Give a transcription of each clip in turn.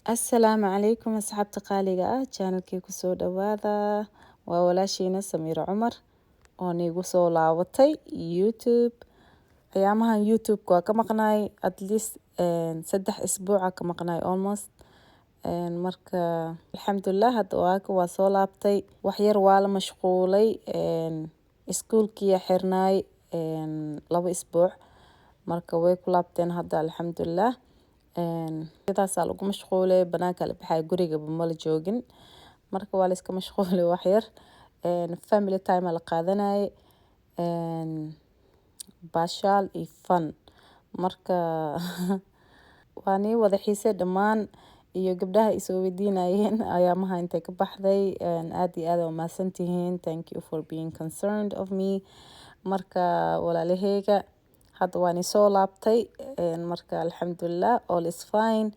Assalaamu calaykum asxaabta qaaliga ah channelkii kusoo dhawaada waa walaashiina Samiiro Cumar oo niigu soo laabatay YouTube. Ayaamahan YouTube waa ka maqnaay at least 3 isbuuca ka maqnaay almost marka alxamdulillah hadda waa soo laabtay wax yar waa la mashquulay iskuulkii xirnaay 2 isbuuc marka way ku laabteen hadda alxamdulillah sidaas lagu mashquulay banaanka la baxay guriga ma la joogin marka waa la iska mashquulay wax yar family time la qaadanay baashaal iyo fun marka waani wada xiisay dhammaan iyo gabdhaha isoo weydiinayeen ayaamaha intay ka baxday aad iyo aad u mahadsantihiin. Thank you for being concerned of me. Marka walaalaheyga hadda waani soo laabtay marka alxamdulillah all is fine.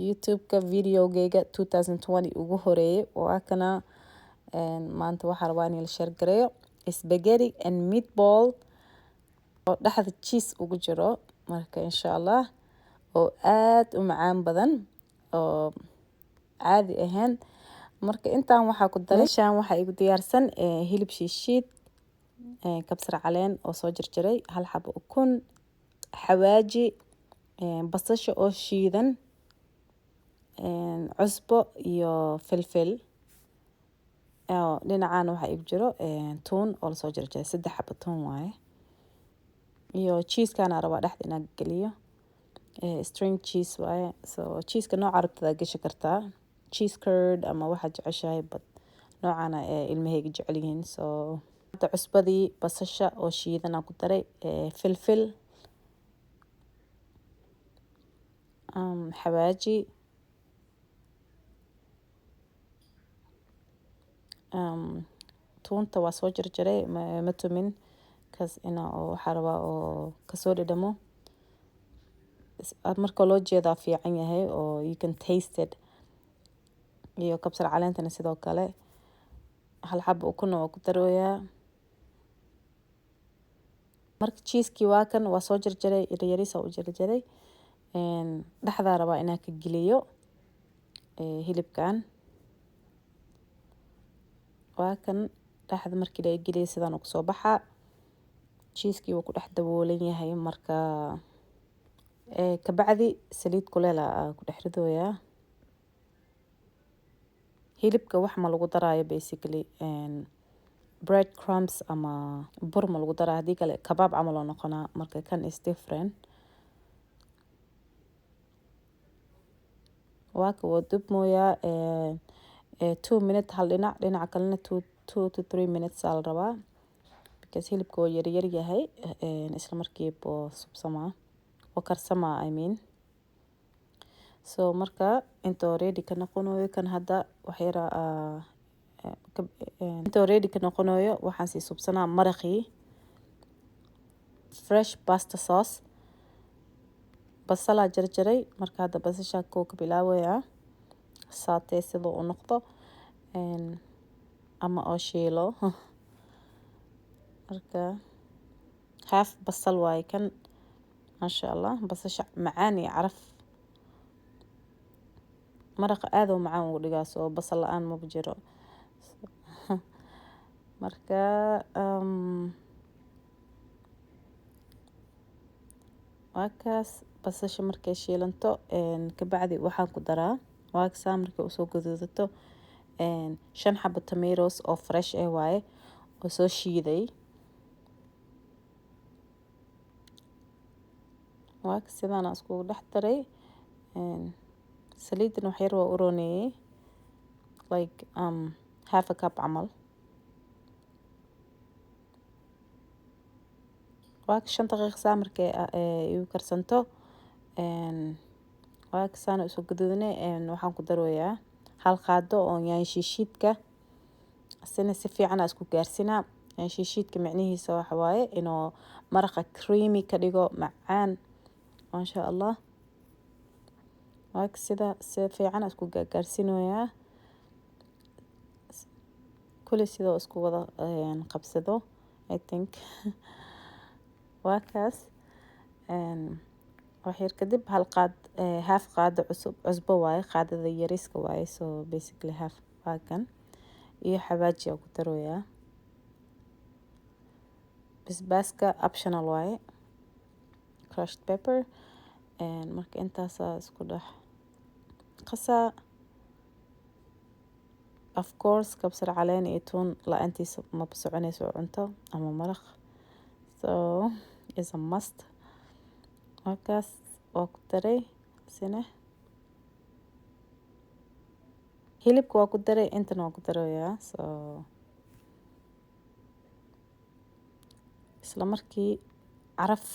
YouTube-ka videogeyga 2020 ugu horeeyay waa kana maanta waxaa rabaa in la share gareeyo spaghetti and meatball oo dhaxda cheese ugu jiro marka insha Allah oo aad u macaan badan oo caadi ahaan marka intaan waxaa ku daray meeshaan waxaa igu diyaarsan hilib shiishiid kabsar caleen oo soo jarjaray hal xabo ukun xawaaji basasha oo shiidan cusbo iyo filfil dhinacaan waxaa igu jiro tuun oo lasoo jarjaray 3 xabo tuun waaye iyo cheese-kana rabaa dhexda inaan geliyo string cheese waaye so cheese-ka nooca rabtada gashi kartaa cheese curd ama waxa jeceshahay bad noocana ilmahayga jecel yihiin so hadda cusbadii basasha oo shiidan aan ku daray filfil xawaaji tuunta waa soo jarjaray ma tumin kaas ina oo waxaa rabaa oo kasoo dhadhamo marka loo jeedaa fiican yahay oo you can taste it iyo kabsar caleentana sidoo kale hal xabo ukun oo ku darooyaa marka cheese-kii waa kan waa soo jarjaray yaryariisa u jarjaray dhaxda rabaa inaan ka geliyo hilibkan waa kan dhaxda markii la geliyo sidaan uu soo baxaa cheese-kii wuu ku dhex daboolan yahay marka ka bacdi saliid kuleel ku dhex ridooyaa hilibka wax ma lagu daraayo basically bread crumbs ama bur ma lagu daraa hadii kale kabaab camal oo noqonaa marka kan is different waa ka wada dubmooyaa 2 minutes hal dhinaca kalena 2 to 3 minutes la rabaa because hilibka oo yar yahay isla markiiba subsamaa oo karsamaa I mean so marka intoo ready ka noqonayo kan hadda wax yar intoo ready ka noqonayo waxaan sii subsanaa maraqii fresh pasta sauce basal jarjaray marka hadda basasha ka bilaawaya saatay sidoo uu noqdo ama oo shiilo marka half basal waay kan masha Allah basasha macaan iyo caraf maraqa aad u macaan ugu dhigaa soo basal la'aan ma jiro marka waakaas basasha markay shiilanto ka bacdi waxaan ku daraa waakasa markay u soo gaduudato 5 xabo tomatoes oo fresh waaye oo soo shiiday waaka sidaan isku dhex daray saliidna wax yar waa u roonayay like half a cup camal waaka 5 daqiiqo saa markay igu karsanto waaka saan isu gaduudnay waxaan ku darooyaa hal qaado oo yaanyo shiishiidka asina si fiican isku gaarsinaa yaanyo shiishiidka macnihiisa waxa waaye inuu maraqa creamy ka dhigo macaan masha Allah waaka sida si fiican isku gaarsiinoyaa kulli sidoo isku wada qabsado I think waakaas waxyar kadib hal qaad half qaado cusbo waaye, qaadada yariiska waaye, so basically half waakan. iyo xawaaji aan ku daroyaa. basbaaska optional waaye, crushed pepper, marka intaasaa isku dhex qasaa. of course kabsar caleen iyo tuun la-aantiisa ma soconayso cunto ama maraq, so is a must. markaas waa ku daray sine hilibka waa ku daray, intana waa ku darayaa. so isla markii caraf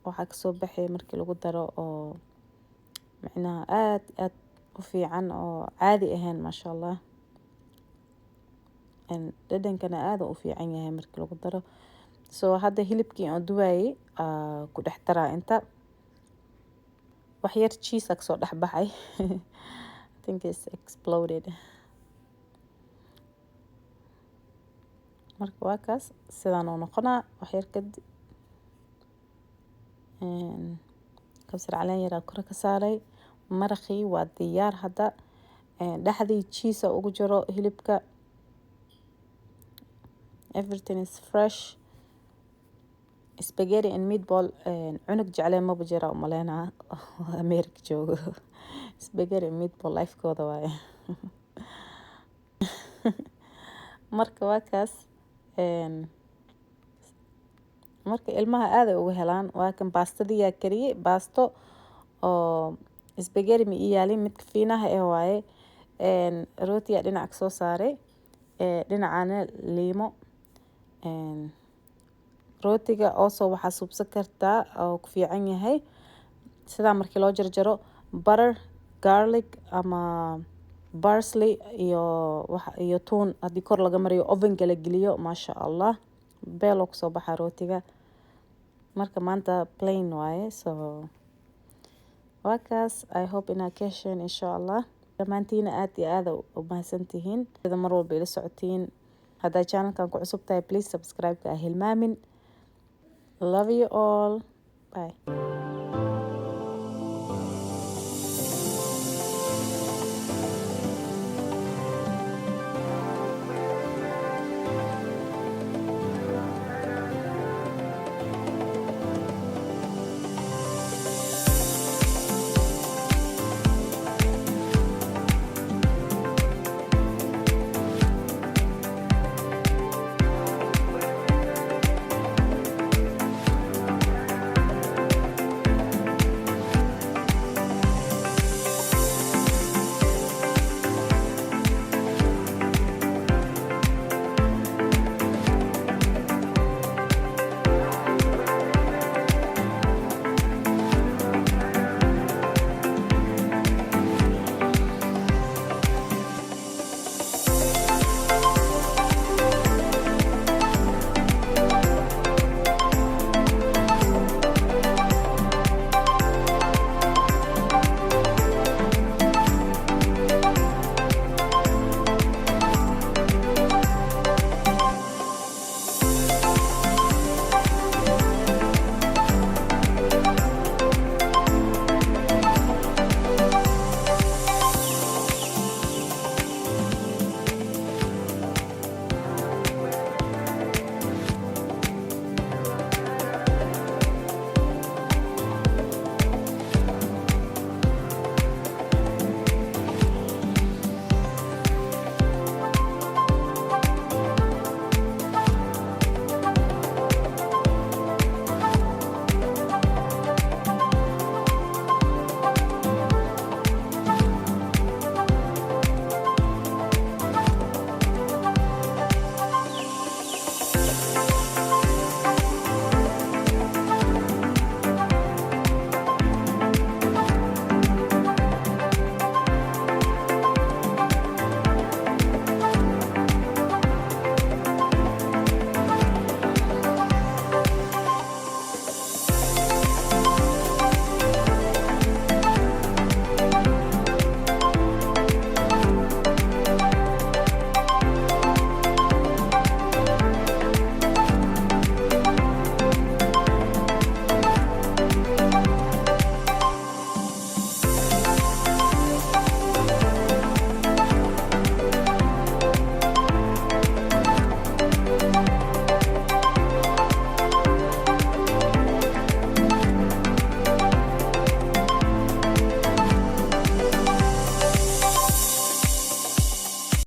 waxaa kasoo baxay markii lagu daro oo macnaha aad u fiican oo caadi ahayn, maasha allah. dhadhankana aad u fiican yahay markii lagu daro. so hadda hilibkii aan duwaayay ku dhex daraa inta. waxyar cheese aa kasoo dhex baxay I think it's exploded. marka waa kaas sidaan uu noqonaa. waxyar kadib kabsar caleen yaraa kor ka saaray. maraqii waa diyaar hadda. dhexdii cheese ugu jiro hilibka. everything is fresh. spaghetti and meatball cunug jecleen maba jira umaleynaa America joogo. spaghetti and meatball lifekooda waaye. marka waa kaas. marka ilmaha aad ay uga helaan. waa kan baastadii yaa kariyey. baasto oo spaghetti ma iyaalin, midka fiinaha waaye. rootiyaa dhinac ka soo saaray, dhinacana liimo. rootiga also waxaa subsan kartaa oo ku fiican yahay sidaa markii loo jarjaro butter, garlic ama parsley iyo tuun haddii kor laga mariyo ovenka la geliyo, maasha allah beeloo kusoo baxaa rootiga. marka maanta plain waaye. so waa kaas. I hope inaad ka hesheen insha allah. dhammaantiina aad iyo aad u mahadsantihiin sida mar walba ila socotiin. haddaa channelkan ku cusub tahay please subscribe-ka hilmaamin. love you all. bye.